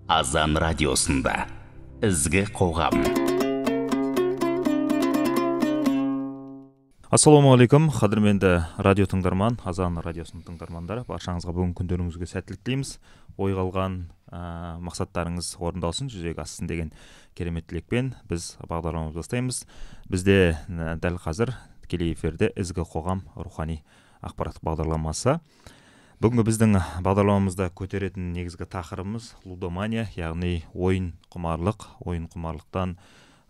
Азан радиосында ізгі қоғам. Ассалаумағалейкум, қадірменді радио тыңдарман, Азан радиосының тыңдармандары, баршаңызға бүгін күндеріңізге сәттілік тілейміз. Ойға алған мақсаттарыңыз орындалсын, жүзеге ассын деген керемет тілекпен біз бағдарламамызды бастаймыз. Бізде дәл қазір тікелей эфирде ізгі қоғам рухани ақпараттық бағдарламасы. Бүгінгі біздің бағдарламамызда көтеретін негізгі тақырыбымыз лудомания, яғни ойын құмарлықтан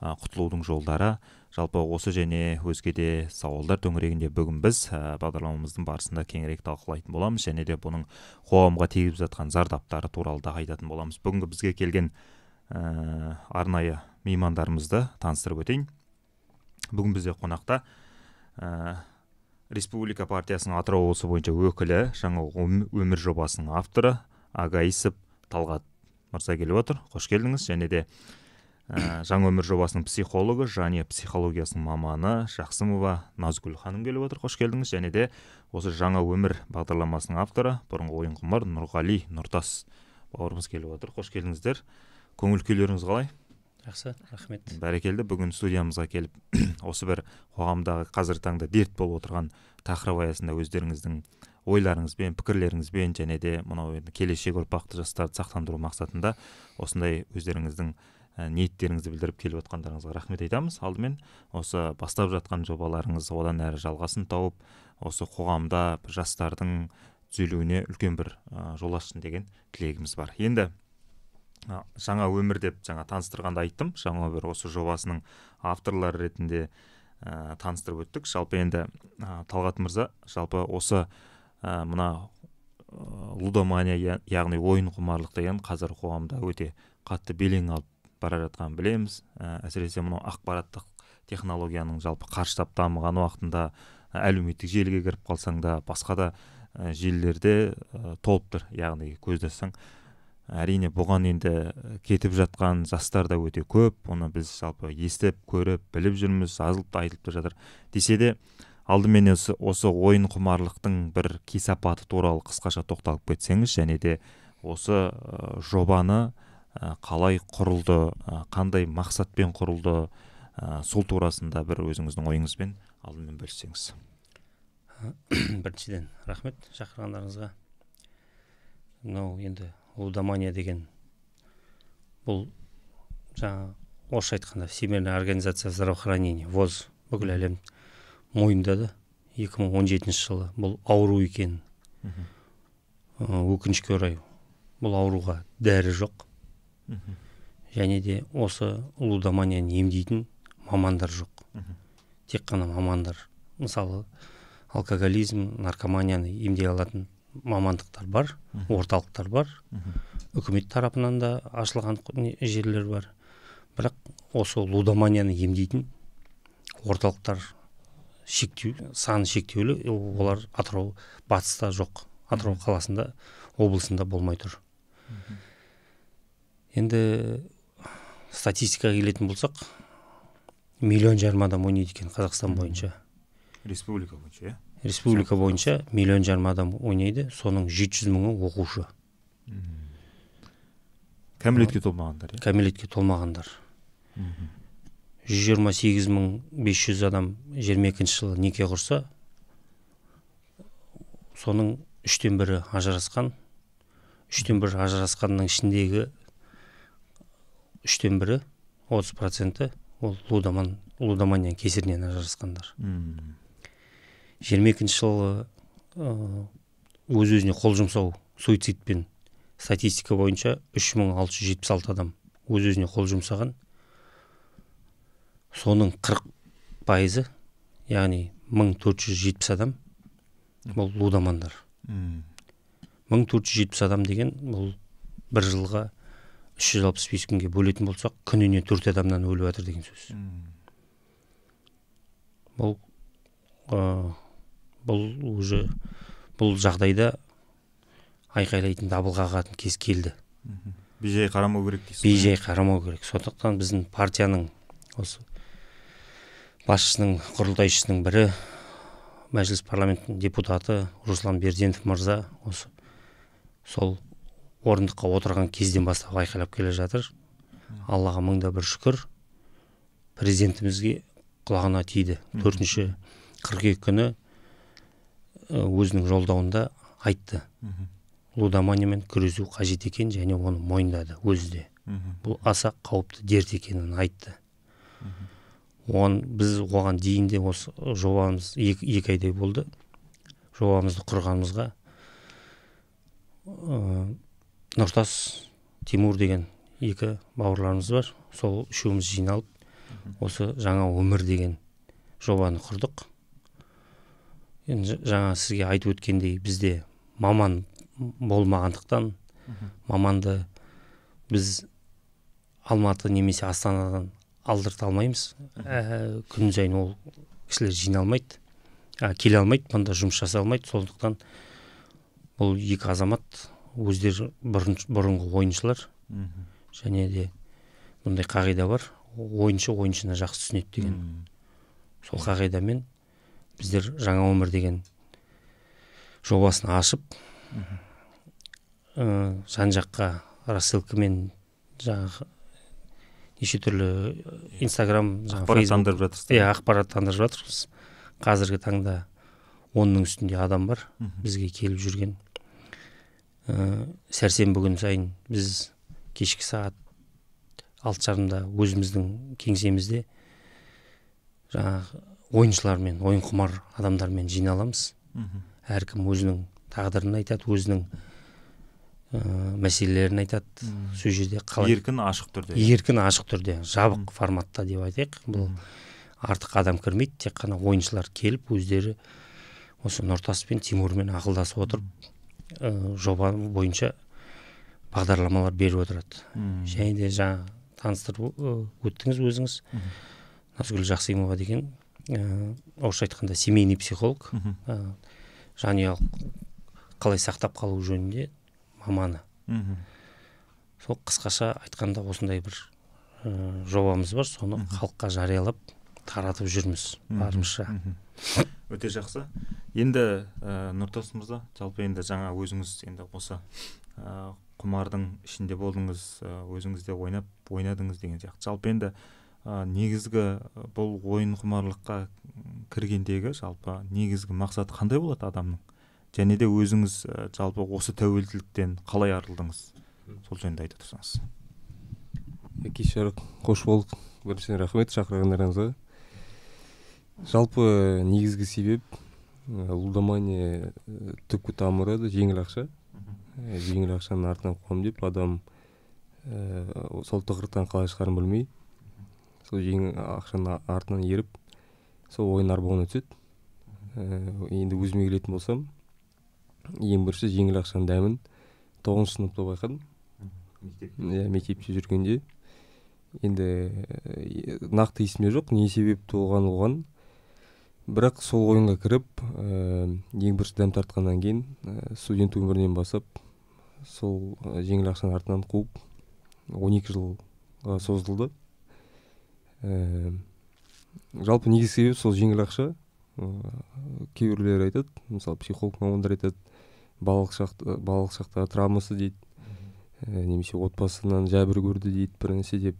құтылудың жолдары. Жалпы осы және өзге де сауалдар төңірегінде бүгін біз бағдарламамыздың барысында кеңірек талқылайтын боламыз, және де бұның қоғамға тигізіп жатқан зардаптары туралы да айтатын боламыз. Бүгінгі бізге келген арнайы меймандарымызды таныстырып өтейін. Бүгін бізде қонақта Республика партиясының Атырау облысы бойынша өкілі, жаңа өмір жобасының авторы Агаисов Талғат мырза келіп отыр. Қош келдіңіз. Және де жаңа өмір жобасының психологы, және психологиясының маманы Жақсымова Назгүл ханым келіп отыр. Қош келдіңіз. Және де осы жаңа өмір бағдарламасының авторы, бұрынғы ойын құмар Нұрғали Нұртас бауырымыз келіп отыр. Қош келдіңіздер. Көңіл күйлеріңіз қалай? Жақсы, рахмет. Бәрекелді. Бүгін студиямызға келіп, осы бір қоғамдағы қазіргі таңда дерт болып отырған тақырып аясында өздеріңіздің ойларыңызбен, пікірлеріңізбен, және де мынау келешек ұрпақты жастарды сақтандыру мақсатында осындай өздеріңіздің ниеттеріңізді білдіріп келіп отқандарыңызға рахмет айтамыз. Алдымен осы бастап жатқан жобаларыңыз одан әрі жалғасын тауып, осы қоғамда жастардың түзелуіне үлкен бір жол ашсын деген тілегіміз бар. Енді жаңа өмір деп таныстырғанда айттым, жаңа өмір осы жобасының авторлары ретінде таныстырып өттік. Жалпы енді Талғат мырза, жалпы осы мына лудомания, яғни ойын құмарлық деген қазір қоғамда өте қатты белең алып бара жатқанын білеміз. Әсіресе мынау ақпараттық технологияның жалпы қарыштап дамыған уақытында әлеуметтік желіге кіріп қалсаң да, басқа да желілерде толып тұр, яғни көздесең. Әрине бұған енді кетіп жатқан жастар да өте көп, оны біз жалпы естіп, көріп, біліп жүрміз, азылып та айтылып та жатыр. Десе де, алдымен осы ойын құмарлықтың бір кесапаты туралы қысқаша тоқталып кетсеңіз, және де осы жобаны қалай құрылды, қандай мақсатпен құрылды, сол турасында бір өзіңіздің ойыңызбен алдымен бөліссеңіз. Біріншіден, рахмет шақырғандарыңызға. Мынау енді лудомания деген бұл жаңа орысша айтқанда Всемирная организация здравоохранения ВОЗ бүкіл әлем мойындады. 2017 жылы бұл ауру екенін. Өкінішке орай бұл ауруға дәрі жоқ. Және де осы лудоманияны емдейтін мамандар жоқ. Тек қана мамандар. Мысалы, алкоголизм, наркоманияны емдей алатын мамандықтар бар, орталықтар бар. Үкімет тарапынан да ашылған жерлер бар. Бірақ осы лудоманияны емдейтін орталықтар саны шектеулі, олар Атырау батыста жоқ. Атырау қаласында, облысында болмай тұр. Енді статистикаға келетін болсақ, 1,5 миллион адам ойнайды екен Қазақстан бойынша. Республика бойынша, Республика бойынша 1,5 миллион адам ойнайды, соның 700 мыңы оқушы. Кәмелетке толмағандар. Кәмелетке толмағандар. 128.500 адам 22 жылы неке құрса, соның 1/3 ажырасқан. 1/3 ажырасқанның ішіндегі 1/3, 30% ол лудомания кесірінен ажырасқандар. 22 жылы өз-өзіне қол жұмсау суицидпен статистика бойынша 3676 адам өз-өзіне қол жұмсаған. Соның 40%, яғни 1470 адам бұл лудомандар. 1470 адам деген бұл бір жылға 365 күнге бөлетін болсақ, күніне 4 адамнан өліп жатыр деген сөз. Бұл жағдайда айқайлайтын дабыл қағатын кез келді. Бейжай қарамау керек дейсіз. Бейжай қарамау керек. Сондықтан біздің партияның осы басшысының, құрылтайшысының бірі, мәжіліс парламентінің депутаты Руслан Берденов мырза осы сол орындыққа отырған кезден бастап айқайлап келе жатыр. Аллаға мыңда бір шүкір, президентімізге құлағына тиді. 4 қыркүйек күні өзінің жолдауында айтты. Лудоманиямен күресу қажет екен және оны мойындады өзі де. Бұл аса қауіпті дерт екенін айтты. Біз оған дейін де осы жобамыз 2 айдай болды. Жобамызды құрғанымызға Нұртас, Тимур деген 2 бауырларымыз бар. Сол үшеуміз жиналып, осы жаңа өмір деген жобаны құрдық. Енді жаңа сізге айтып өткендей, бізде маман болмағандықтан, маманды біз Алматы немесе Астанадан алдырта алмаймыз. Күн сайын ол кісілер жиналмайды, келе алмайды, мұнда жұмыс жасай алмайды. Сондықтан бұл 2 азамат өздері бұрынғы ойыншылар, және де бұндай қағида бар, ойыншы ойыншыны жақсы түсінеді деген. Сол қағидамен біздер жаңа өмір деген жобасын ашып, жан-жаққа рассылкамен жаңағы неше түрлі Инстаграм, ақпараттандырып жатырсыз. Ақпараттандырып жатырмыз. Қазіргі таңда 10-ның үстінде адам бар бізге келіп жүрген. Сәрсенбі күн сайын біз кешкі сағат 6:30-да өзіміздің кеңсемізде жаңағы ойыншылармен, ойын құмар адамдармен жиналамыз. Әркім өзінің тағдырын айтады, өзінің мәселелерін айтады. Сол жерде еркін ашық түрде. Еркін ашық түрде, жабық форматта деп айтайық. Бұл артық адам кірмейді, тек қана ойыншылар келіп өздері осы Нұртас пен Тимурмен ақылдасып отырып, жоба бойынша бағдарламалар беріп отырады. Және де жаңа таныстырып өттіңіз өзіңіз. Назгүл Жақсимова деген, орысша айтқанда семейный психолог, жанұялық қалай сақтап қалу жөнінде маманы. Сол қысқаша айтқанда осындай бір жобамыз бар, соны халыққа жариялап таратып жүрміз барымызша. Өте жақсы. Енді Нұртас мырза, жалпы енді жаңа өзіңіз енді осы құмардың ішінде болдыңыз, өзіңіз де ойнадыңыз деген сияқты. Жалпы енді негізгі бұл ойын құмарлыққа кіргендегі жалпы негізгі мақсаты қандай болады адамның? Және де өзіңіз жалпы осы тәуелділіктен қалай арылдыңыз? Сол жөнінде айта тұрсаңыз. Кеш жарық, қош болдық. Біріншіден рахмет шақырғандарыңызға. Жалпы негізгі себеп лудомания түпкі тамыры жеңіл ақша. Жеңіл ақшаның артынан қуам деп адам сол тығырықтан қалай шығарын білмей, сол жеңіл ақшаның артынан еріп, сол ойын арбауына түседі. Енді өзіме келетін болсам, ең бірінші жеңіл ақшаның дәмін 9-шы сыныпта байқадым. Мектепте жүргенде. Енді нақты есімде жоқ, не себепті оған. Бірақ сол ойынға кіріп, ең бірінші дәм тартқаннан кейін, студент өмірінен басып, сол жеңіл ақшаның артынан қуып, 12 жылға созылды. Жалпы негізгі себеп сол жеңіл ақша. Кейбіреулер айтады, мысалы психолог мамандар айтады, балалық шақтағы травмасы дейді, немесе отбасынан жәбір көрді дейді, бір нәрсе деп,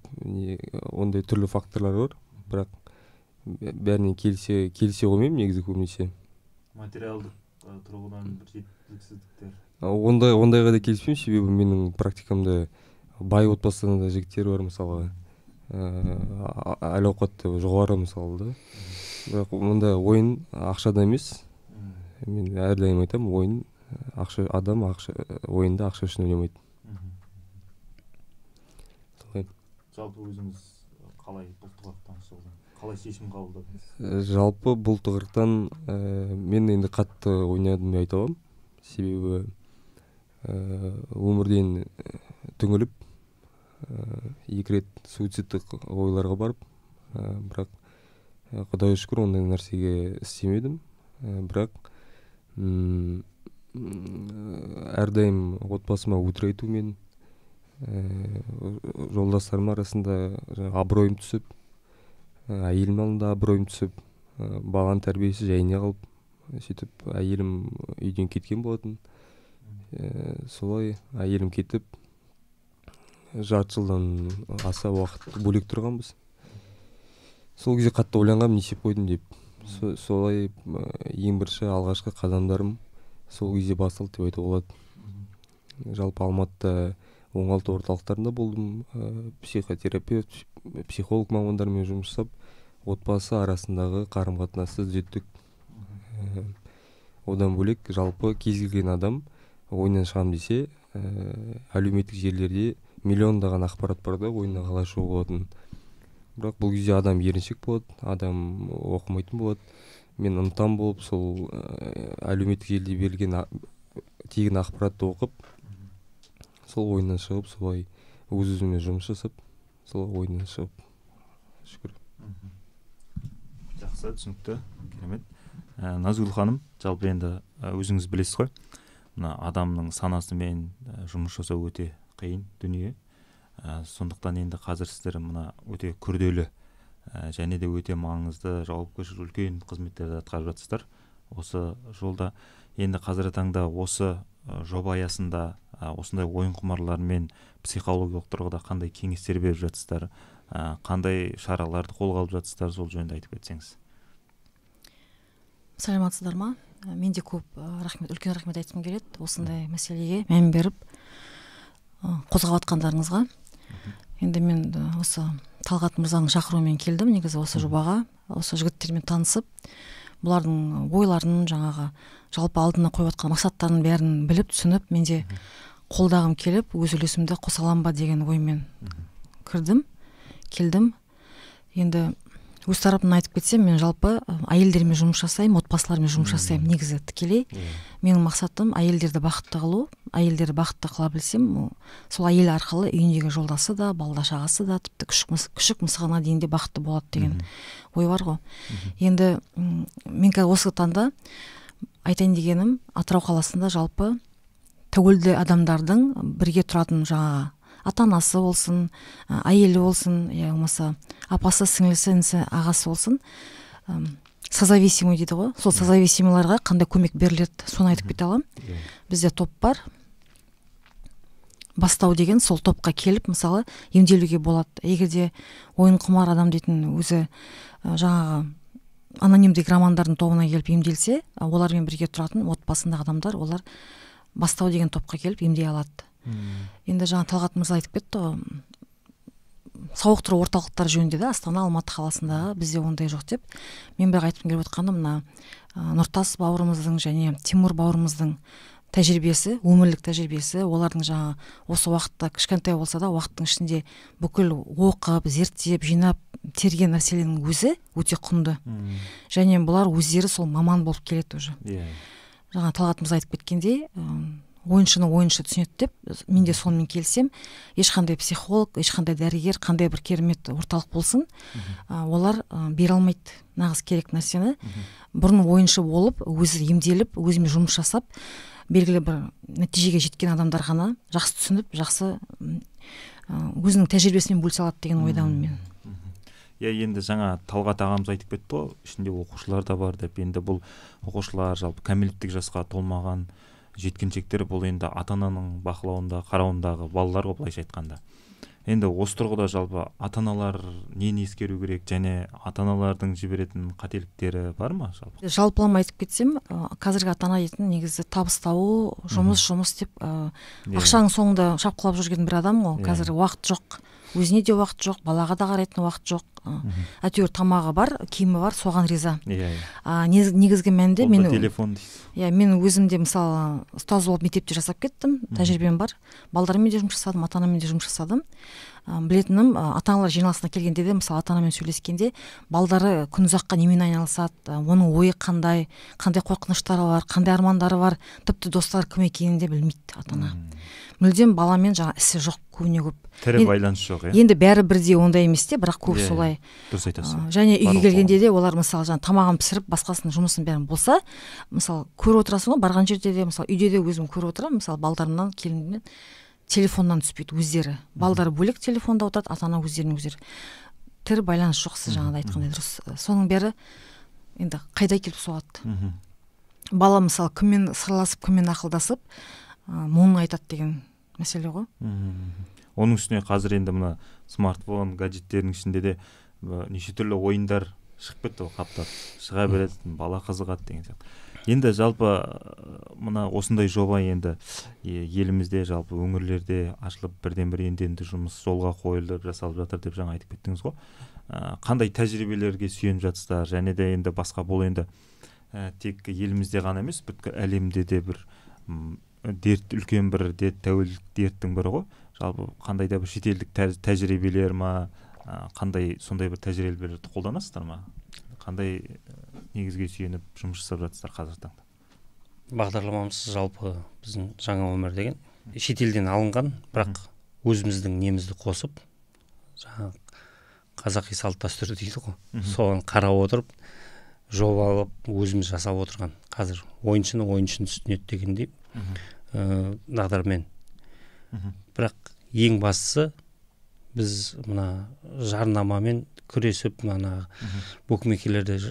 ондай түрлі факторлар бар. Бірақ бәріне келсе қоймаймын негізі көбінесе. Материалдық тұрғыдан бір жеткіліксіздіктер. Ондайға да келіспеймін, себебі менің практикамда бай отбасынан да жігіттер бар, мысалға. Әл-ауқаты жоғары мысалы да. Бірақ мұнда ойын ақшада емес. Мен әрдайым айтамын, ойын адам ойында ақша үшін ойнамайды. Жалпы өзіңіз қалай бұл тығырықтан шығудың? Қалай шешім қабылдадыңыз? Жалпы бұл тығырықтан мен енді қатты ойнадым деп айта аламын. Себебі өмірден түңіліп, 2 рет суицидтік ойларға барып, бірақ Құдай шүкір ондай нәрсеге істемедім. Бірақ әрдайым отбасыма өтірік айтумен, жолдастарым арасында абыройым түсіп, әйелім алдында абыройым түсіп, баланың тәрбиесі жайына қалып, сөйтіп әйелім үйден кеткен болатын. солай әйелім кетіп жарты жылдан аса уақыт бөлек тұрғанбыз. Сол кезде қатты ойланғам, не істеп қойдым деп. Солай ең бірінші алғашқы қадамдарым сол кезде басталды деп айтуға болады. Жалпы Алматыда оңалту орталықтарында болдым, психотерапевт, психолог мамандармен жұмыс жасап, отбасы арасындағы қарым-қатынасты түзеттік. Одан бөлек жалпы кез келген адам ойынан шығам десе, әлеуметтік жерлерде миллиондаған ақпарат бар да, ойына қалай шығуға болатын. Бірақ бұл кезде адам еріншек болады, адам оқымайтын болады. Мен ынтам болып сол әлеуметтік желіде берілген тегін ақпаратты оқып, сол ойынан шығып, солай өз-өзіме жұмыс жасап, сол ойынан шығып, шүкір. Жақсы, түсінікті, керемет. Назгүл ханым, жалпы енді өзіңіз білесіз ғой, мына адамның санасымен жұмыс жасау өте қиын дүние. Сондықтан енді қазір сіздер мына өте күрделі және де өте маңызды, жауапкершілігі үлкен қызметтерді атқарып жатсыздар осы жолда. Енді қазіргі таңда осы жоба аясында осындай ойын құмарлармен психологиялық тұрғыда қандай кеңестер беріп жатсыздар, қандай шараларды қолға алып жатсыздар, сол жөнінде айтып кетсеңіз. Саламатсыздар ма? Мен де көп үлкен рахмет айтқым келеді осындай мәселеге мән беріп қозғап жатқандарыңызға. Енді мен осы Талғат мырзаның шақыруымен келдім негізі осы жобаға, осы жігіттермен танысып, бұлардың ойларын, жаңағы жалпы алдына қойып жатқан мақсаттарын бәрін біліп, түсініп, менде қолдағым келіп, өз үлесімді қоса аламын ба деген оймен келдім. Енді өз тарапымнан айтып кетсем, мен жалпы әйелдермен жұмыс жасаймын, отбасылармен жұмыс жасаймын, негізі тікелей. Менің мақсатым әйелдерді бақытты қылу, әйелдерді бақытты қыла білсем, сол әйел арқылы үйіндегі жолдасы да, балда-шағасы да, тіпті күшік мысығына дейін де бақытты болады деген ой бар ғой. Енді мен осы таңда айтайын дегенім, Атырау қаласында жалпы тәуелді адамдардың бірге тұратын жаңағы ата-анасы болсын, әйелі болсын, я болмаса апасы, сіңлісі, інісі, ағасы болсын, созависимый дейді ғой. Сол созависимыйларға қандай көмек беріледі, соны айтып кете аламын. Бізде топ бар. Бастау деген сол топқа келіп, мысалы, емделуге болады. Егерде ойын құмар адам дейтін өзі жаңағы анонимдік романдардың тобына келіп емделсе, олармен бірге тұратын отбасындағы адамдар, олар бастау деген топқа келіп емдей алады. Енді жаңа Талғат мырза айтып кетті ғой, сауықтыру орталықтары жөнінде де Астана, Алматы қаласындағы бізде ондай жоқ деп. Мен бірақ айтқым келіп отқаным, мына Нұртас бауырымыздың және Тимур бауырымыздың тәжірибесі, өмірлік тәжірибесі, олардың жаңа осы уақытта кішкентай болса да уақыттың ішінде бүкіл оқып, зерттеп, жинап, терген нәрселердің өзі өте құнды. Және бұлар өздері сол маман болып келеді уже. Жаңа Талғат мырза айтып кеткендей, ойыншыны ойыншы түсінеді деп, мен де сонымен келсем, ешқандай психолог, ешқандай дәрігер, қандай бір керемет орталық болсын, олар бере алмайды нағыз керек нәрсені. Бұрын ойыншы болып, өзі емделіп, өзімен жұмыс жасап, белгілі бір нәтижеге жеткен адамдар ғана жақсы түсініп, жақсы өзінің тәжірибесімен бөлісе алады деген ойдамын мен. Енді жаңа Талғат ағамыз айтып кетті ғой, ішінде оқушылар да бар деп. Енді бұл оқушылар жалпы кәмелеттік жасқа толмаған жеткіншектер, бұл енді ата-ананың бақылауында, қарауындағы балалар ғой, былайша айтқанда. Енді осы тұрғыда жалпы ата-аналар нені ескеру керек, және ата-аналардың жіберетін қателіктері бар ма жалпы? Жалпылама айтып кетсем, қазіргі ата-ана дейтін негізі табыс табу, жұмыс деп, ақшаның соңында шапқылап жүрген бір адам ғой. Қазір уақыт жоқ, өзіне де уақыт жоқ, балаға да қарайтын уақыт жоқ. Әйтеуір тамағы бар, киімі бар, соған риза. Негізгі мәнде мен телефон дейсіз. Мен өзімде мысалы ұстаз болып мектепте жасап кеттім, тәжірибем бар. Балдармен де жұмыс жасадым, ата-анамен де жұмыс жасадым. Білетінім, ата-аналар жиналысына келгенде де, мысалы ата-анамен сөйлескенде, балдары күн ұзаққа немен айналысады, оның ойы қандай қорқыныштары бар, қандай армандары бар, тіпті достары кім екенін де білмейді ата-ана. Мүлдем баламен жаңа ісі жоқ, көбіне көп. Тірі байланыс жоқ, Енді бәрі бірдей ондай емес те, бірақ көп солай. Дұрыс айтасыз. Және үйге келгенде де олар мысалы жаңа тамағын пісіріп, басқасының жұмысын бәрін болса, мысалы көріп отырасың ғой, барған жерде де, мысалы үйде де өзім көріп отырамын, мысалы балдарымнан, келінімнен телефоннан түспейді өздері. Балдары бөлек телефонда отырады, ата-ана өздерінің өздері. Тірі байланыс жоқ, сіз жаңағыда айтқандай дұрыс. Соның бәрі енді қайда келіп соғады. Бала мысалы кіммен сырласып, кіммен ақылдасып, мұңын айтады деген мәселе ғой. Оның үстіне қазір енді мына смартфон, гаджеттердің ішінде де неше түрлі ойындар шығып кетті ғой, қаптап шыға береді, бала қызығады деген сияқты. Енді жалпы мына осындай жоба енді елімізде, жалпы өңірлерде ашылып бірден бір енді жұмыс жолға қойылып жасалып жатыр деп жаңа айтып кеттіңіз ғой. Қандай тәжірибелерге сүйеніп жатсыздар, және де енді басқа бұл енді тек елімізде ғана емес, бүткіл әлемде де бір дерт, үлкен бір дерт, тәуелділік дерттің бірі ғой. Жалпы қандай да бір шетелдік тәжірибелер ма, қандай сондай бір тәжірибелерді қолданасыздар ма? Қандай негізге сүйеніп жұмыс жасап жатсыздар қазіргі таңда? Бағдарламамыз жалпы біздің жаңа өмір деген шетелден алынған, бірақ өзіміздің немізді қосып, жаңа қазақи салт дәстүр дейді ғой, соған қарап отырып, жобалап өзіміз жасап отырған. Қазір ойыншыны үстінет дегендей дағдармен. Бірақ ең бастысы біз мына жарнамамен күресіп, мына букмекерлерді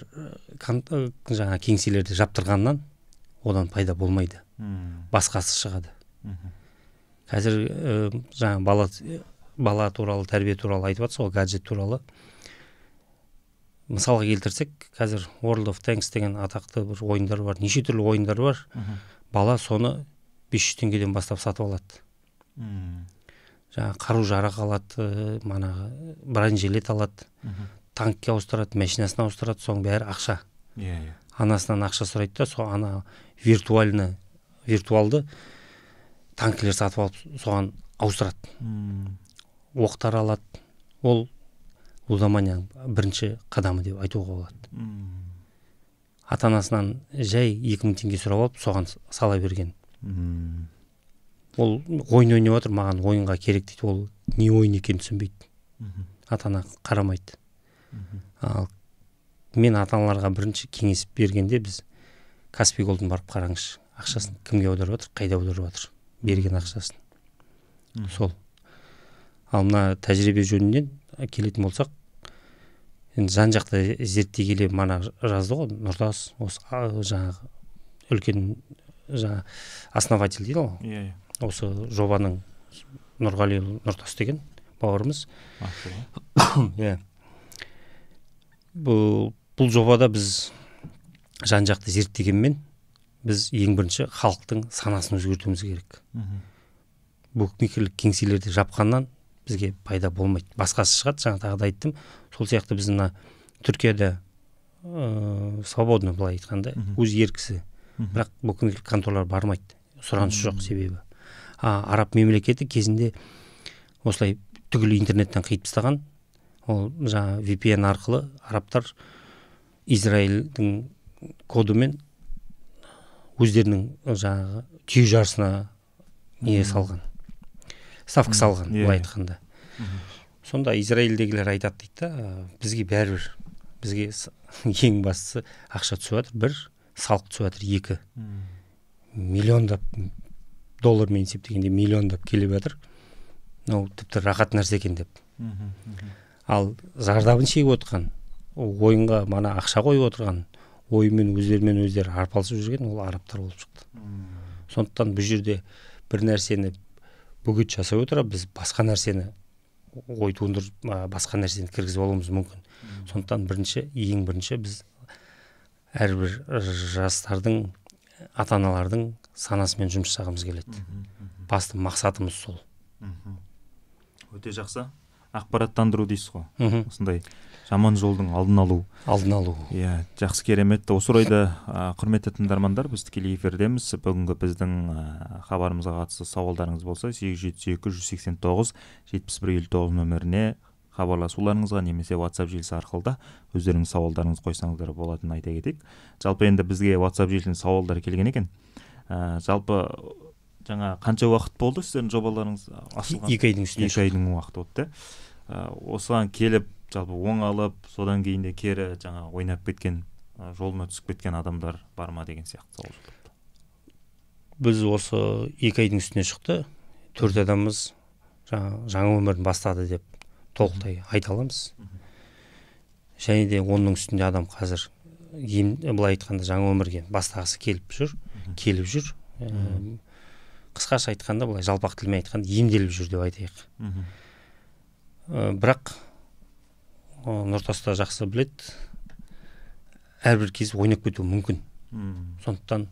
жаңа кеңселерді жаптырғаннан одан пайда болмайды. Басқасы шығады. Қазір жаңа бала туралы, тәрбие туралы айтып жатсыз ғой, гаджет туралы. Мысалға келтірсек, қазір World of Tanks деген атақты бір ойындар бар, неше түрлі ойындар бар. Бала соны 500 теңгеден бастап сатып алады. Жаңа қару жарақ алады, бронежилет алады, танкке ауыстырады, машинасына ауыстырады, соның бәрі ақша. Анасынан ақша сұрайды да, сол ана виртуалды танкілер сатып алып, соған ауыстырады. Оқтар алады. Ол лудоманияның бірінші қадамы деп айтуға болады. Ата-анасынан жай 2000 теңге сұрап алып, соған сала берген. Ол ойын ойнап отыр, маған ойынға керек дейді, ол не ойын екенін түсінбейді. Ата-ана қарамайды. Ал мен ата-аналарға бірінші кеңес бергенде, біз Каспий Голдын барып қараңызшы, ақшасын кімге аударып отыр, қайда аударып отыр, берген ақшасын. Сол. Ал мына тәжірибе жөнінен келетін болсақ, енді жан-жақты зерттей келе мана жазды ғой, Нұртас, осы жаңағы үлкен основатель дейді ғой. Осы жобаның Нұрғали Нұртас деген бауырымыз. Бұл жобада біз жан-жақты зерттегенмен, біз ең бірінші халықтың санасын өзгертуіміз керек. Букмекерлік кеңселерді жапқаннан бізге пайда болмайды. Басқасы шығады, жаңа тағы да айттым. Сол сияқты біз Түркияда свободно былай айтқанда, өз еркісі. Бірақ букмекерлік конторлар бармайды. Сұраныс жоқ себебі. Араб мемлекеті кезінде осылай түгіл интернеттен қиып тастаған. Ол жаңа VPN арқылы арабтар Израильдің кодымен өздерінің жаңағы түйе жарысына салған. Ставка салған, былай айтқанда. Сонда Израильдегілер айтады дейді, бізге бәрібір, бізге ең бастысы ақша түсіп жатыр, бір салық түсіп жатыр, 2 миллиондап доллармен есептегенде миллиондап келіп жатыр. Тіпті рақат нәрсе екен деп. Ал зардабын шегіп отырған, ойынға мана ақша қойып отырған, ойымен өздері арпалысып жүрген, ол арабтар болып шықты. Сондықтан бұл жерде бір нәрсені бөгет жасай отыра, біз басқа нәрсені ой туындырып, басқа нәрсені кіргізіп алуымыз мүмкін. Сондықтан ең бірінші біз әрбір жастардың, ата-аналардың санасымен жұмыс жасағымыз келеді. Басты мақсатымыз сол. Өте жақсы. Ақпараттандыру дейсіз ғой. Осындай жаман жолдың алдын алу. Жақсы, керемет. Осы орайда құрметті тыңдармандар, біз тікелей эфирдеміз. Бүгінгі біздің хабарымызға қатысты сауалдарыңыз болса, 872-189-7159 нөміріне хабарласуларыңызға немесе WhatsApp желісі арқылы да өздеріңіз сауалдарыңыз қойсаңыздар болатынын айта кетейік. Жалпы енді бізге WhatsApp желісіне сауалдар келген екен. Жалпы жаңа қанша уақыт болды сіздердің жобаларыңыз ашылған? 2 айдың үстіне. 2 айдың уақыты өтті. Осыған келіп, жалпы оңалып, содан кейін де кері жаңа ойнап кеткен, жолына түсіп кеткен адамдар бар ма деген сияқты сауал. Біз осы 2 айдың үстіне шықты. 4 адамымыз жаңа өмірін бастады деп толықтай айта аламыз. Және де оның үстінде адам қазір былай айтқанда жаңа өмірге бастағысы келіп жүр. қысқаша айтқанда, былай жалпақ тілмен айтқанда емделіп жүр деп айтайық. Бірақ Нұртаста жақсы білет, әрбір кез ойнап кетуі мүмкін. Сондықтан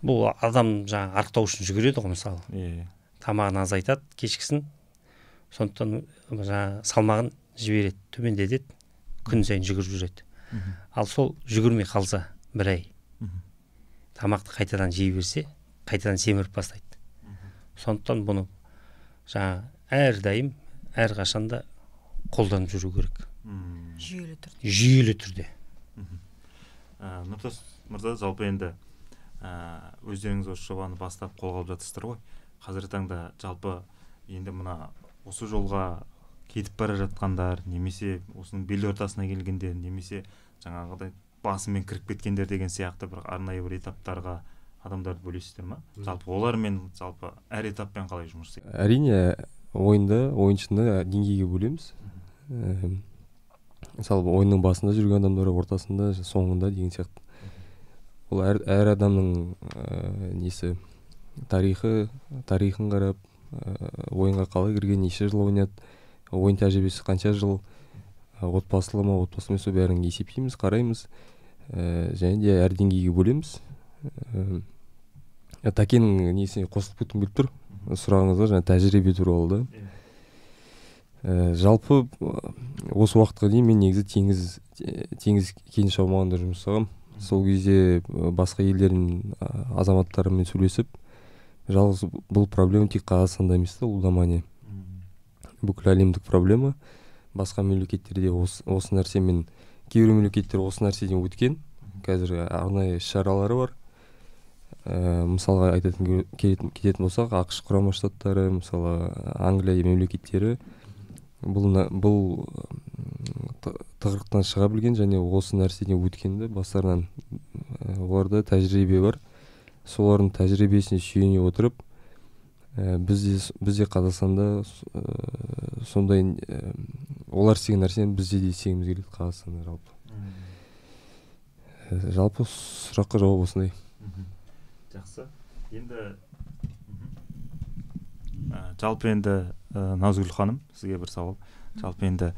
бұл адам жаңа арықтау үшін жүгіреді ғой, мысалы. Тамағын азайтады кешкісін, сондықтан жаңа салмағын жібереді, төмендетеді, күн сайын жүгіріп жүреді. Ал сол жүгірмей қалса бір ай, тамақты қайтадан жей берсе, қайтадан семіріп бастайды. Сондықтан бұны жаңа әрдайым, әрқашанда қолданып жүру керек. Жүйелі түрде. Нұртас мырза, жалпы енді өздеріңіз осы жобаны бастап қолға алып жатырсыздар ғой. Қазіргі таңда жалпы енді мына осы жолға кетіп бара жатқандар, немесе осының бел ортасына келгендер, немесе жаңағыдай басымен кіріп кеткендер деген сияқты бір арнайы бір этаптарға адамдарды бөлесіздер ма? Жалпы олармен жалпы әр этаппен қалай жұмыс істейді? Әрине, ойыншыны деңгейге бөлеміз. Мысалы, ойынның басында жүрген адамдар, ортасында, соңында деген сияқты. Ол әр адамның тарихын қарап, ойынға қалай кірген, неше жыл ойнады, ойын тәжірибесі қанша жыл, отбасылы ма, отбасы емес, бәрін есептейміз, қараймыз, және де әр деңгейге бөлеміз. Тәкенің несіне қосылып кеткім келіп тұр, сұрағыңызға жаңа тәжірибе туралы да. Жалпы осы уақытқа дейін мен негізі теңіз кеніш аумағында жұмыс жасағам. Сол кезде басқа елдердің азаматтарымен сөйлесіп, жалғыз бұл проблема тек Қазақстанда емес, лудомания. Бүкіл әлемдік проблема. Басқа мемлекеттерде осы нәрсемен, кейбір мемлекеттер осы нәрседен өткен. Қазір арнайы шаралары бар. Мысалға кететін болсақ, ақш құрама штаттары, мысалы Англия мемлекеттері бұл тығырықтан шыға білген және осы нәрседен өткенді бастарынан оларда тәжірибе бар. Солардың тәжірибесіне сүйене отырып, бізде Қазақстанда сондай олар істеген нәрсені бізде де істегіміз келеді Қазақстанда жалпы. Жалпы сұраққа жауап осындай. Жақсы. Енді жалпы енді Назгүл ханым, сізге бір сауал. Жалпы енді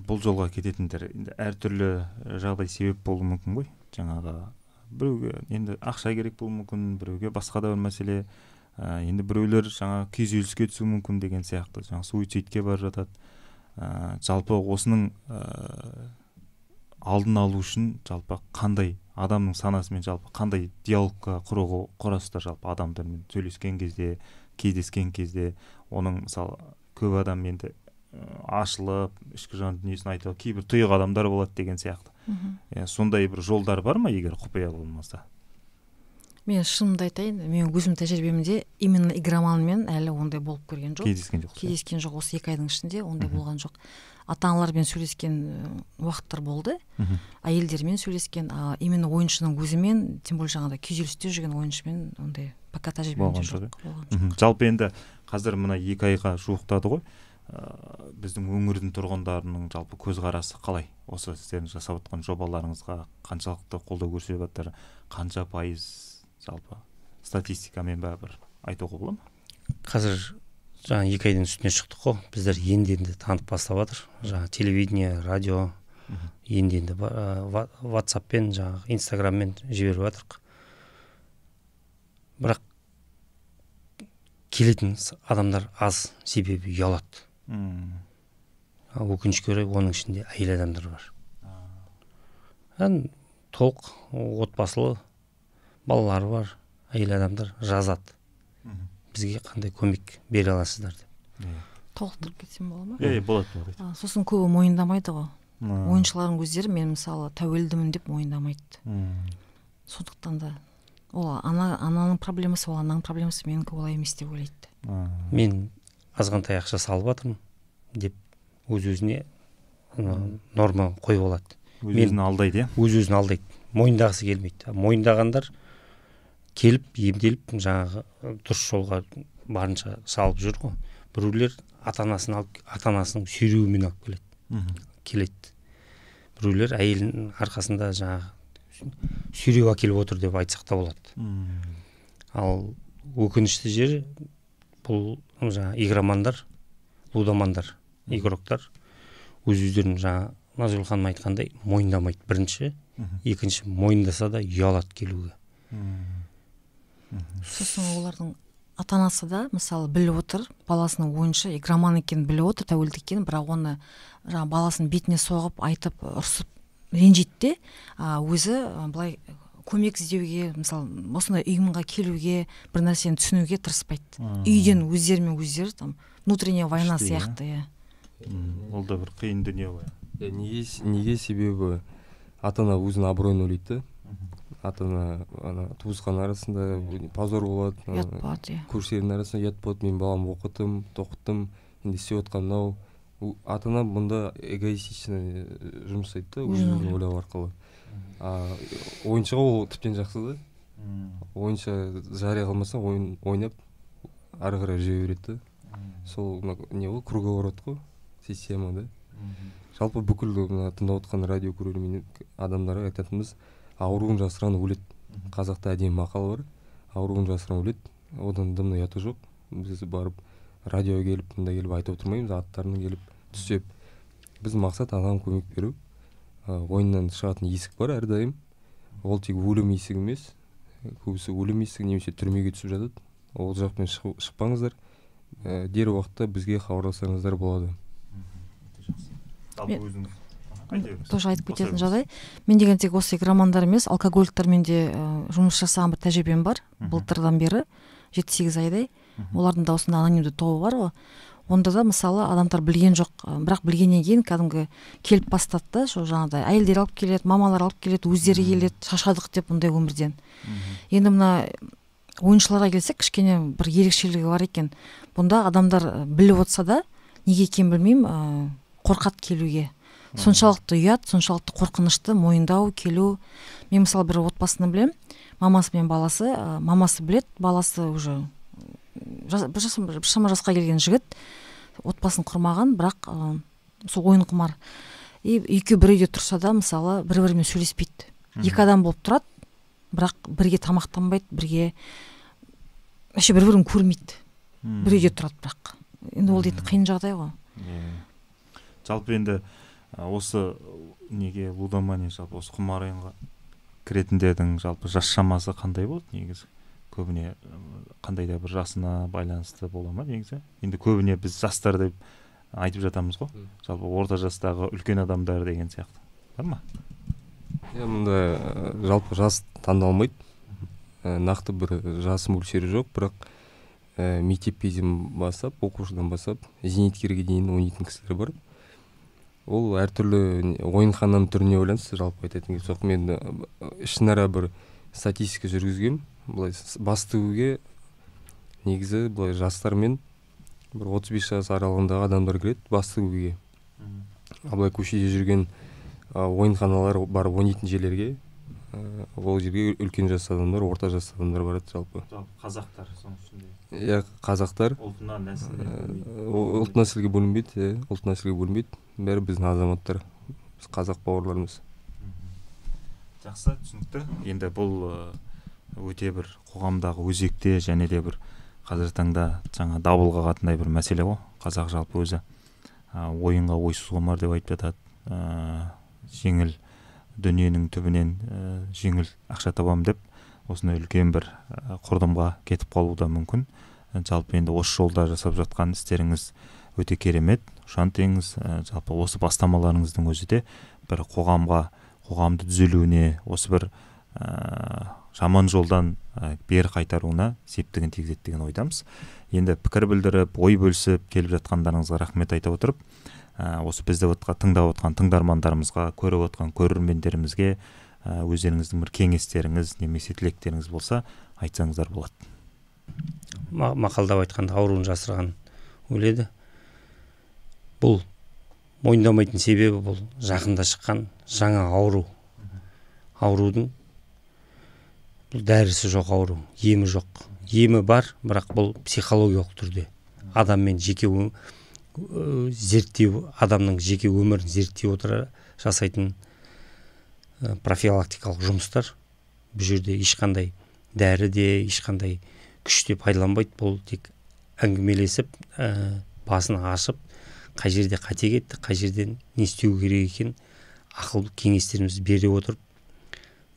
бұл жолға кететіндер енді әртүрлі жағдай себеп болуы мүмкін ғой. Жаңағы біреуге енді ақша керек болуы мүмкін, біреуге басқа да бір мәселе, енді біреулер жаңа күйзеліске түсуі мүмкін деген сияқты, жаңа суицидке барып жатады. Жалпы осының алдын алу үшін жалпы қандай адамның санасымен жалпы қандай диалогқа құрасыздар жалпы адамдармен сөйлескен кезде, кездескен кезде, оның мысалы көп адам енді ашылып, ішкі жан дүниесін айтып, кейбір тұйық адамдар болады деген сияқты. Сондай бір жолдар бар ма, егер құпия болмаса? Мен шынымды айтайын, мен өзім тәжірибемде именно игроманмен әлі ондай болып көрген жоқ. Кездескен жоқ. Осы 2 айдың ішінде ондай болған жоқ. Ата-аналармен сөйлескен уақыттар болды. Әйелдермен сөйлескен, именно ойыншының өзімен, тем более жаңағыдай күйзелісте жүрген ойыншымен ондай пока тәжірибемде жоқ. Жалпы енді қазір мына 2 айға жуықтады ғой. Біздің өңірдің тұрғындарының жалпы көзқарасы қалай? Осы сіздердің жасап жатқан жобаларыңызға қаншалықты қолдау көрсетіп жатыр, қанша пайыз жалпы статистикамен бір айтуға болады ма? Қазір жаңа 2 айдың үстіне шықтық қой. Біздер енді танып бастап жатыр. Жаңа телевидение, радио енді WhatsApp-пен, жаңа Instagram-мен жіберіп жатырық. Бірақ келетін адамдар аз, себебі ұялады. Өкінішке орай оның ішінде әйел адамдар бар. Толық отбасылы балалары бар, әйел адамдар жазады. Бізге қандай көмек бере аласыздар деп. Толықтырып кетсем бола ма? Болады. Сосын көбі мойындамайды ғой. Ойыншылардың өздері мен мысалы тәуелдімін деп мойындамайды. Сондықтан да ол ананың проблемасы, ол ананың проблемасы, менікі олай емес деп ойлайды. Мен азғантай ақша салып жатырмын деп өз-өзіне норма қойып алады. Өз-өзін алдайды, Өз-өзін алдайды. Мойындағысы келмейді. Мойындағандар келіп, емделіп, жаңағы дұрыс жолға барынша салып жүр ғой. Біреулер ата-анасының сүйреуімен алып келеді. Біреулер әйелінің арқасында жаңағы сүйреу әкеліп отыр деп айтсақ та болады. Ал өкінішті жері бұл жаңа игромандар, лудомандар, игроктар өздерін жаңа Назгүл ханым айтқандай мойындамайды бірінші, екінші мойындаса да ұялады келуге. Сосын олардың ата-анасы да мысалы біліп отыр, баласының ойыншы игроман екенін біліп отыр, тәуелді екенін, бірақ оны жаңа баласының бетіне соғып, айтып, ұрсып ренжиді де, өзі былай көмек іздеуге, мысалы осындай ұйымға келуге, бір нәрсені түсінуге тырыспайды. Үйден өздерімен өздері там внутренняя война сияқты. Ол да бір қиын дүние ғой. Неге себебі ата-ана өзінің абыройын ойлайды. Ата-ана туысқан арасында позор болады, ұят болады. көршілердің арасында ұят болады. Мен балам оқыттым, тоқыттым, енді істеп отқан мынау. Ата-ана мұнда эгоистично жұмыс жасайды, өзін ойлау арқылы. Ойыншыға ол тіптен жақсы да. Ойыншы жария қылмаса ойнап ары қарай жүре береді. Сол не ол круговорот қой, система да. Жалпы бүкіл тыңдап отқан радио көрермен адамдарға айтатынымыз, ауруын жасырған өледі. Қазақта әдемі мақал бар. Ауруын жасырған өледі. Одан дымның ұяты жоқ. Біз барып радиоға келіп, тыңда келіп айтып отырмаймыз, аттарына келіп түсеп. Біздің мақсат адамға көмек беру. Ойыннан шығатын есік бар әрдайым. Ол тек өлім есігі емес. Көбісі өлім есігі немесе түрмеге түсіп жатады. Ол жақпен шықпаңыздар. Дер уақытта бізге хабарласаңыздар болады. Тоже айтып кететін жағдай. Мен деген тек осы игромандар емес, алкоголиктермен де жұмыс жасаған бір тәжірибем бар. Былтырдан бері 7-8 айдай. Олардың да осында анонимді тобы бар ғой. Онда да мысалы адамдар білген жоқ, бірақ білгеннен кейін кәдімгі келіп бастады да, сол жаңағыдай әйелдер алып келеді, мамалар алып келеді, өздері келеді, шашадық деп мұндай өмірден. Енді мына ойыншыларға келсек, кішкене бір ерекшелігі бар екен. Бұнда адамдар біліп отса да, неге екенін білмеймін, қорқат келуге. Соншалықты ұят, соншалықты қорқынышты мойындау, келу. Мен мысалы бір отбасыны білем, мамасы мен баласы, мамасы білет, баласы уже біршама жасқа келген жігіт, отбасын құрмаған, бірақ сол ойын құмар. Екеуі бір үйде тұрса да, мысалы, бір-бірімен сөйлеспейді. Екі адам болып тұрады, бірақ бірге тамақтанбайды, бірге бір-бірін көрмейді. Бір үйде тұрады, бірақ. Енді ол дейтін қиын жағдай ғой. Жалпы енді осы неге лудомания, жалпы осы құмар ойынға кіретіндердің жалпы жас шамасы қандай болды негізі? Көбіне қандай да бір жасына байланысты бола ма негізі? Енді көбіне біз жастар деп айтып жатамыз ғой. Жалпы орта жастағы үлкен адамдар деген сияқты. Бар ма? Мұнда жалпы жас таңдалмайды. Нақты бір жас мөлшері жоқ, бірақ мектеп кезінен бастап, оқушыдан бастап, зейнеткерге дейін ойнайтын кісілер бар. Ол әртүрлі ойынхананың түріне байланысты жалпы айтатын болсақ, мен ішінара бір статистика жүргізгем. Былай бастығуге негізі былай жастармен бір 35 жас аралығындағы адамдар кіреді бастығуге. Былай көшеде жүрген ойынханалар бар ойнайтын жерлерге, ол жерге үлкен жас адамдар, орта жас адамдар барады жалпы. Қазақтар соның ішінде. Иә, қазақтар. Ұлт нәсілге бөлінбейді. Бәрі біздің азаматтар, біз қазақ бауырларымыз. Жақсы, түсінікті. Енді бұл өте бір қоғамдағы өзекте және де бір қазіргі таңда жаңа дабыл қағатындай бір мәселе ғой. Қазақ жалпы өзі ойынға ойсыз құмар деп айтып жатады. Жеңіл дүниенің түбінен жеңіл ақша табам деп осындай үлкен бір құрдымға кетіп қалуы да мүмкін. Жалпы енді осы жолда жасап жатқан істеріңіз өте керемет, ұшан теңіз. Жалпы осы бастамаларыңыздың өзі де бір қоғамды түзелуіне, осы бір жаман жолдан бері қайтаруына септігін тигізеді деген ойдамыз. Енді пікір білдіріп, ой бөлісіп келіп жатқандарыңызға рахмет айта отырып, осы бізді тыңдап отқан тыңдармандарымызға, көріп отқан көрермендерімізге өздеріңіздің бір кеңестеріңіз немесе тілектеріңіз болса айтсаңыздар болады. Мақалдап айтқанда ауруын жасырған өледі. Бұл мойындамайтын себебі бұл жақында шыққан жаңа ауру. Аурудың бұл дәрісі жоқ ауру, емі жоқ. Емі бар, бірақ бұл психологиялық түрде. Адаммен жеке зерттеу, адамның жеке өмірін зерттей отыра жасайтын профилактикалық жұмыстар. Бұл жерде ешқандай дәрі де, ешқандай күште пайдаланбайды. Бұл тек әңгімелесіп, басын ашып, қай жерде қате кетті, қай жерден не істеу керек екен ақыл кеңестерімізді бере отырып,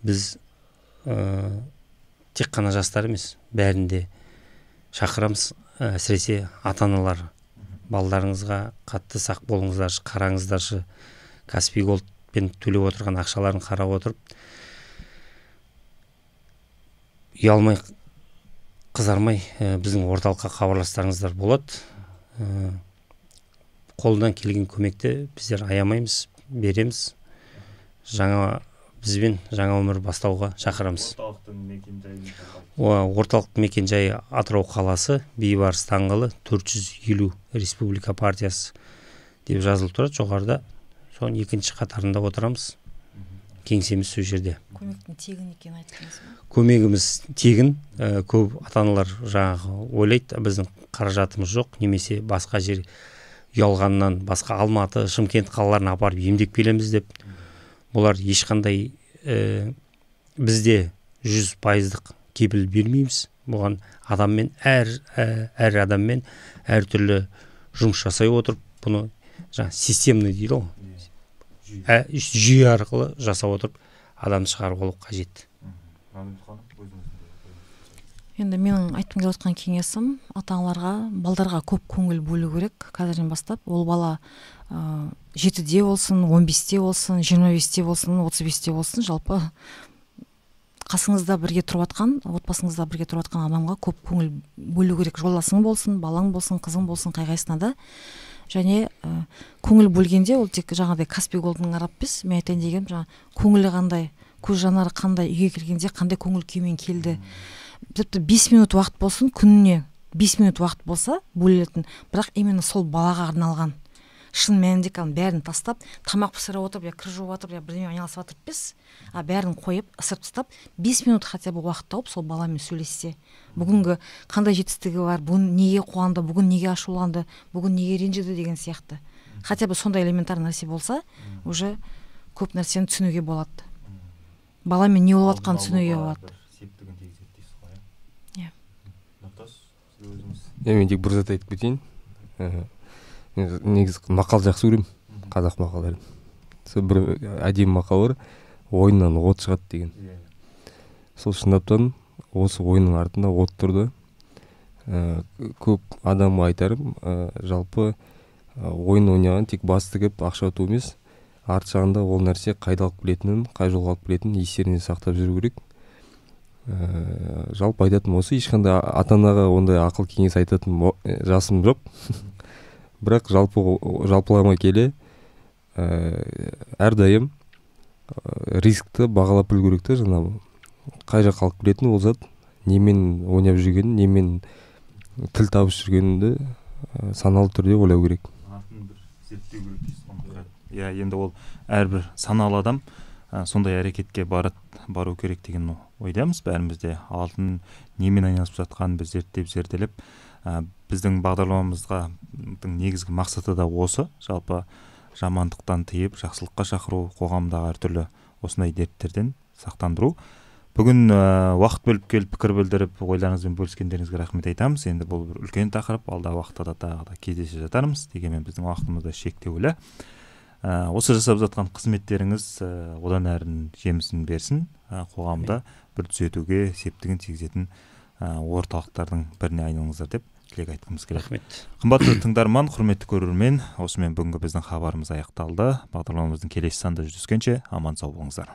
біз тек қана жастар емес, бәрінде шақырамыз. Әсіресе ата-аналар, балаларыңызға қатты сақ болыңыздаршы, қараңыздаршы, Каспий Голдпен төлеп отырған ақшаларын қарап отырып, ұялмай, қызармай біздің орталыққа хабарластарыңыздар болады. Қолдан келген көмекті біздер аямаймыз, береміз. Бізбен жаңа өмір бастауға шақырамыз. Орталықтың мекен-жайы Атырау қаласы, Бейбарыс даңғылы 450 Республика партиясы деп жазылып тұрады жоғарыда. Соның екінші қатарында отырамыз. Кеңсеміз сол жерде. Көмектің тегін екенін айттыңыз ба? Көмегіміз тегін. Көп ата-аналар жаңағы ойлайды, біздің қаражатымыз жоқ, немесе басқа жер ұялғаннан басқа Алматы, Шымкент қалаларына апарып емдеп келеміз деп. Бұлар ешқандай бізде 100% кепіл бермейміз. Бұған адаммен әр адаммен әртүрлі жұмыс жасай отырып, бұны системный дейді ғой. Жүйе арқылы жасап отырып, адамды шығарып алу қажет. Енді менің айтқым келіп отқан кеңесім ата-аналарға, балдарға көп көңіл бөлу керек. Қазірден бастап ол бала 7-де болсын, 15-те болсын, 25-те болсын, 35-те болсын, жалпы қасыңызда бірге тұрып атқан, отбасыңызда бірге тұрып атқан адамға көп көңіл бөлу керек. Жолдасың болсын, балаң болсын, қызың болсын, қай-қайсына да. Және көңіл бөлгенде ол тек жаңағыдай Каспий Голдың арап біз, мен айтайын деген, көңілі қандай, көз жанары қандай, үйге келгенде қандай көңіл күймен келді. Тіпті 5 минут уақыт болсын, күніне 5 минут уақыт болса бөлінетін, бірақ именно сол балаға арналған. Шын мәнінде бәрін тастап, тамақ пісіріп отырып, кір жуып отырып, бірдеңе айналысып отырып біз, бәрін қойып, ысырып тастап, 5 минут хотя бы уақыт тауып сол баламен сөйлессе, бүгінгі қандай жетістігі бар, бүгін неге қуанды, бүгін неге ашуланды, бүгін неге ренжіді деген сияқты. Хотя бы сондай элементарный нәрсе болса, уже көп нәрсені түсінуге болады. Баламен не болып жатқанын түсінуге болады. Мен тек бір зат айтып кетейін. Негізі мақал жақсы көремін, қазақ мақалдарын. Сол бір әдемі мақал бар, ойыннан от шығады деген. Сол шындап осы ойынның артында от тұрды. Көп адамға айтарым, жалпы ойын ойнаған тек басы тігіп ақша ұту емес, арт жағында ол нәрсе қайда алып келетінін, қай жолға алып келетінін естеріне сақтап жүру керек. Жалпы айтатын осы, ешқандай ата-анаға ондай ақыл кеңес айтатын жасым жоқ. Бірақ жалпылама келе, әрдайым рискті бағалап білу керек те, жаңағы қай жаққа алып келетіні ол зат, немен ойнап жүргенін, немен тіл табыс жүргеніңді саналы түрде ойлау керек. Енді ол әрбір саналы адам сондай әрекетке бару керек деген ойдамыз. Бәрімізде алтын немен айналысып жатқанын біз зерделеп, біздің бағдарламамызға негізгі мақсаты да осы. Жалпы жамандықтан тыйып, жақсылыққа шақыру, қоғамдағы әртүрлі осындай дерттерден сақтандыру. Бүгін уақыт бөліп келіп, пікір білдіріп, ойларыңызбен бөліскендеріңізге рахмет айтамыз. Енді бұл бір үлкен тақырып, алдағы уақытта да тағы да кездесе жатармыз. Дегенмен біздің уақытымыз да шектеулі. Осы жасап жатқан қызметтеріңіз одан әрін жемісін берсін, қоғамда бір түзетуге септігін тигізетін орталықтардың біріне айналыңыздар деп тілек айтқымыз келеді. Рахмет. Қымбатты тыңдарман, құрметті көрермен, осымен бүгінгі біздің хабарымыз аяқталды. Бағдарламамыздың келесі санда жүздескенше аман сау болыңыздар.